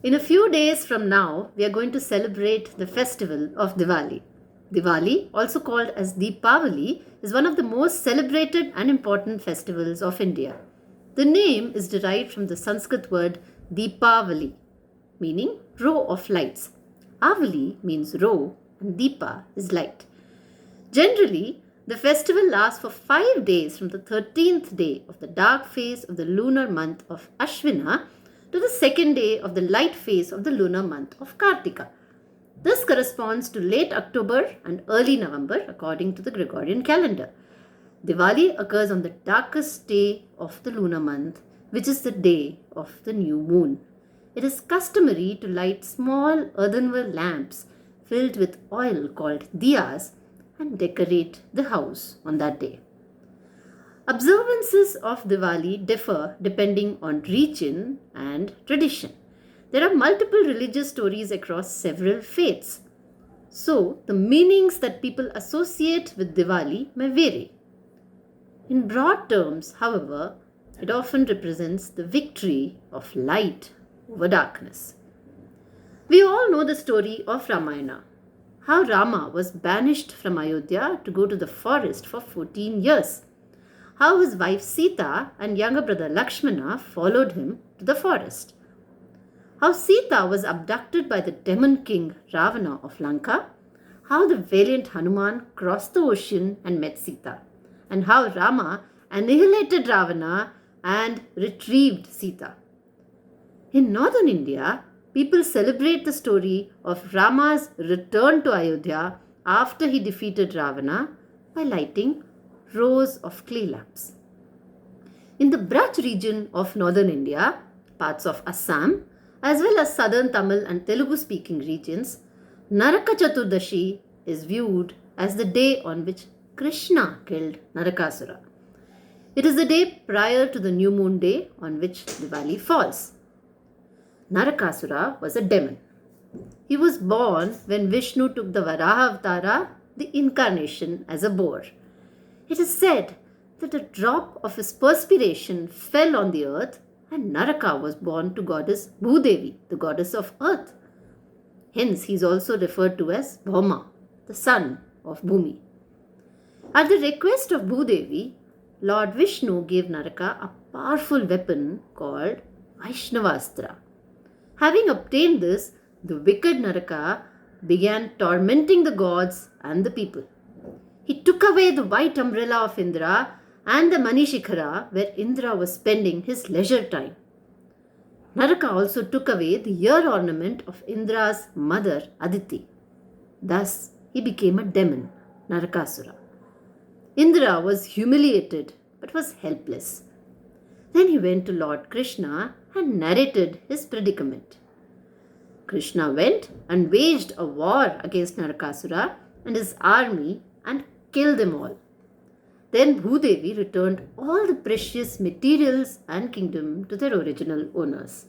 In a few days from now, we are going to celebrate the festival of Diwali. Diwali, also called as Deepavali, is one of the most celebrated and important festivals of India. The name is derived from the Sanskrit word Deepavali, meaning row of lights. Avali means row and Deepa is light. Generally, the festival lasts for 5 days from the 13th day of the dark phase of the lunar month of Ashvina to the second day of the light phase of the lunar month of Kartika. This corresponds to late October and early November according to the Gregorian calendar. Diwali occurs on the darkest day of the lunar month, which is the day of the new moon. It is customary to light small earthenware lamps filled with oil called diyas and decorate the house on that day. Observances of Diwali differ depending on region and tradition. There are multiple religious stories across several faiths. So, the meanings that people associate with Diwali may vary. In broad terms, however, it often represents the victory of light over darkness. We all know the story of Ramayana, how Rama was banished from Ayodhya to go to the forest for 14 years, how his wife Sita and younger brother Lakshmana followed him to the forest, how Sita was abducted by the demon king Ravana of Lanka, how the valiant Hanuman crossed the ocean and met Sita, and how Rama annihilated Ravana and retrieved Sita. In northern India, people celebrate the story of Rama's return to Ayodhya after he defeated Ravana by lighting rows of clay lamps. In the Braj region of northern India, parts of Assam, as well as southern Tamil and Telugu speaking regions, Naraka Chaturdashi is viewed as the day on which Krishna killed Narakasura. It is the day prior to the new moon day on which Diwali falls. Narakasura was a demon. He was born when Vishnu took the Varaha Avatara, the incarnation, as a boar. It is said that a drop of his perspiration fell on the earth and Naraka was born to goddess Bhudevi, the goddess of earth. Hence, he is also referred to as Bhauma, the son of Bhumi. At the request of Bhudevi, Lord Vishnu gave Naraka a powerful weapon called Vaishnavastra. Having obtained this, the wicked Naraka began tormenting the gods and the people. He took away the white umbrella of Indra and the Manishikhara where Indra was spending his leisure time. Naraka also took away the ear ornament of Indra's mother Aditi. Thus, he became a demon, Narakasura. Indra was humiliated but was helpless. Then he went to Lord Krishna and narrated his predicament. Krishna went and waged a war against Narakasura and his army and killed them all. Then Bhudevi returned all the precious materials and kingdom to their original owners.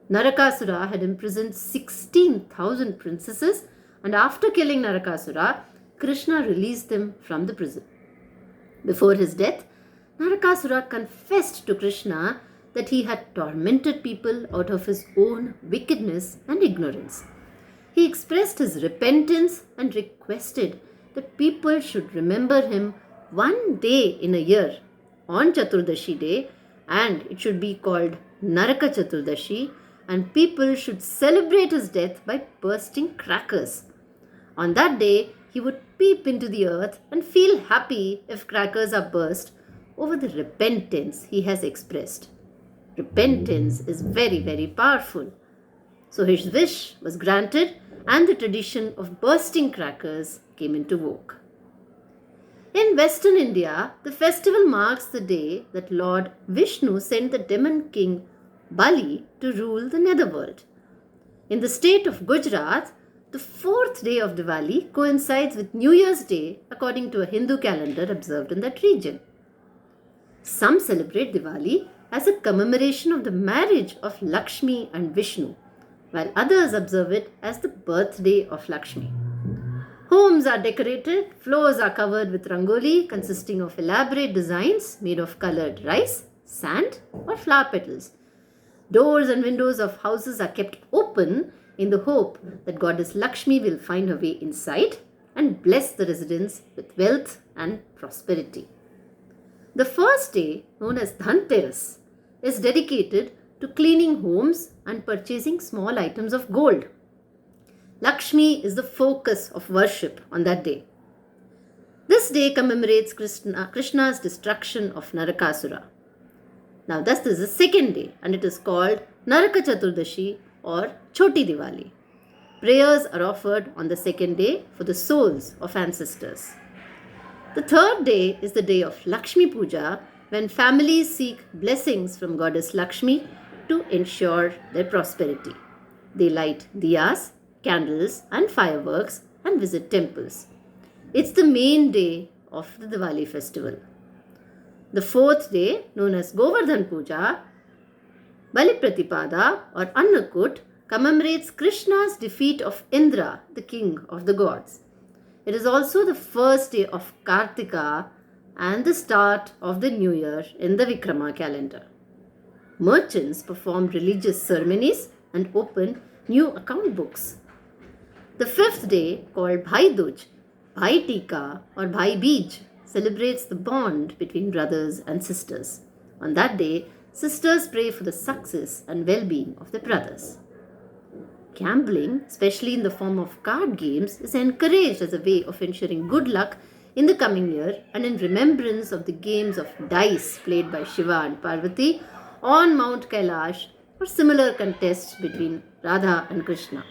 Narakasura had imprisoned 16,000 princesses, and after killing Narakasura, Krishna released them from the prison. Before his death, Narakasura confessed to Krishna that he had tormented people out of his own wickedness and ignorance. He expressed his repentance and requested that people should remember him one day in a year on Chaturdashi day, and it should be called Naraka Chaturdashi, and people should celebrate his death by bursting crackers. On that day, he would peep into the earth and feel happy if crackers are burst over the repentance he has expressed. Repentance is very, very powerful. So his wish was granted, and the tradition of bursting crackers came into vogue. In Western India, the festival marks the day that Lord Vishnu sent the demon king Bali to rule the netherworld. In the state of Gujarat, the fourth day of Diwali coincides with New Year's Day according to a Hindu calendar observed in that region. Some celebrate Diwali as a commemoration of the marriage of Lakshmi and Vishnu, while others observe it as the birthday of Lakshmi. Homes are decorated, floors are covered with rangoli consisting of elaborate designs made of colored rice, sand, or flower petals. Doors and windows of houses are kept open in the hope that Goddess Lakshmi will find her way inside and bless the residents with wealth and prosperity. The first day, known as Dhanteras, is dedicated to cleaning homes and purchasing small items of gold. Lakshmi is the focus of worship on that day. This day commemorates Krishna's destruction of Narakasura. Now, thus, this is the second day and it is called Naraka Chaturdashi or Choti Diwali. Prayers are offered on the second day for the souls of ancestors. The third day is the day of Lakshmi Puja, when families seek blessings from Goddess Lakshmi to ensure their prosperity. They light diyas, candles and fireworks and visit temples. It's the main day of the Diwali festival. The fourth day, known as Govardhan Puja, Bali Pratipada or Annakut, commemorates Krishna's defeat of Indra, the king of the gods. It is also the first day of Kartika and the start of the new year in the Vikrama calendar. Merchants perform religious ceremonies and open new account books. The fifth day, called Bhai Dooj, Bhai Tika or Bhai Beej, celebrates the bond between brothers and sisters. On that day, sisters pray for the success and well-being of their brothers. Gambling, especially in the form of card games, is encouraged as a way of ensuring good luck in the coming year and in remembrance of the games of dice played by Shiva and Parvati on Mount Kailash or similar contests between Radha and Krishna.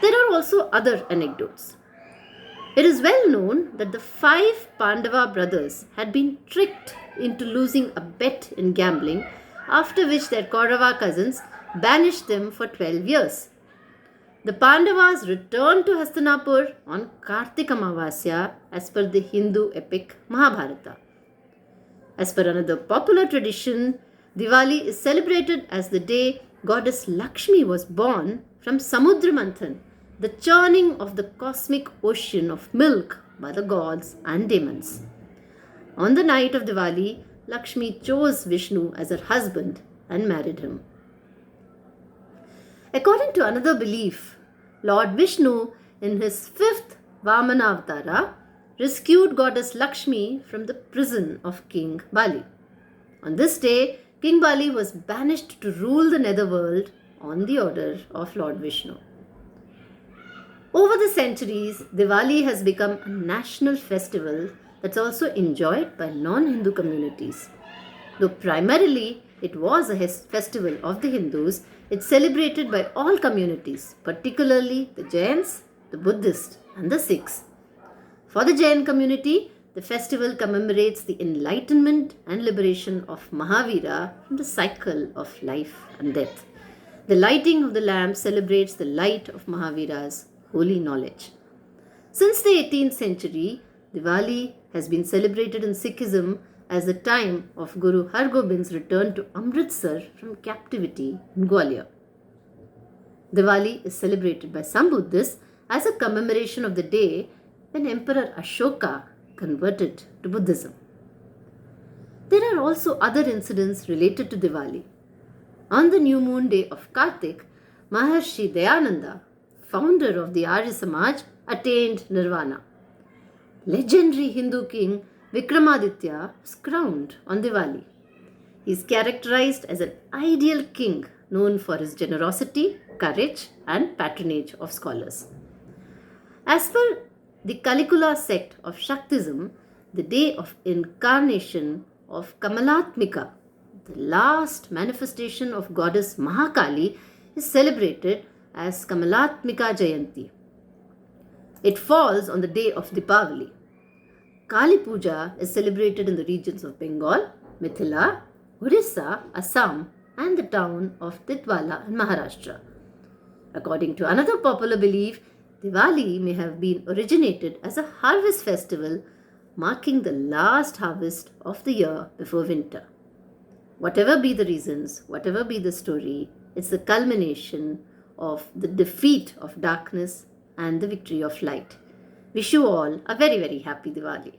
There are also other anecdotes. It is well known that the 5 Pandava brothers had been tricked into losing a bet in gambling, after which their Kaurava cousins banished them for 12 years. The Pandavas returned to Hastinapur on Kartika Amavasya as per the Hindu epic Mahabharata. As per another popular tradition, Diwali is celebrated as the day Goddess Lakshmi was born from Samudra Manthan, the churning of the cosmic ocean of milk by the gods and demons. On the night of Diwali, Lakshmi chose Vishnu as her husband and married him. According to another belief, Lord Vishnu, in his 5th Vamana Avatara, rescued Goddess Lakshmi from the prison of King Bali. On this day, King Bali was banished to rule the netherworld on the order of Lord Vishnu. Over the centuries, Diwali has become a national festival that's also enjoyed by non-Hindu communities. Though primarily it was a festival of the Hindus, it's celebrated by all communities, particularly the Jains, the Buddhists and the Sikhs. For the Jain community, the festival commemorates the enlightenment and liberation of Mahavira from the cycle of life and death. The lighting of the lamp celebrates the light of Mahavira's holy knowledge. Since the 18th century, Diwali has been celebrated in Sikhism as the time of Guru Har Gobind's return to Amritsar from captivity in Gwalior. Diwali is celebrated by some Buddhists as a commemoration of the day when Emperor Ashoka converted to Buddhism. There are also other incidents related to Diwali. On the new moon day of Kartik, Maharshi Dayananda, founder of the Arya Samaj, attained nirvana. Legendary Hindu king Vikramaditya was crowned on Diwali. He is characterized as an ideal king known for his generosity, courage and patronage of scholars. As per the Kalikula sect of Shaktism, the day of incarnation of Kamalatmika, the last manifestation of goddess Mahakali, is celebrated as Kamalatmika Jayanti. It falls on the day of Dipavali. Kali Puja is celebrated in the regions of Bengal, Mithila, Orissa, Assam and the town of Titwala in Maharashtra. According to another popular belief, Diwali may have been originated as a harvest festival marking the last harvest of the year before winter. Whatever be the reasons, whatever be the story, it's the culmination of the defeat of darkness and the victory of light. Wish you all a very, very happy Diwali.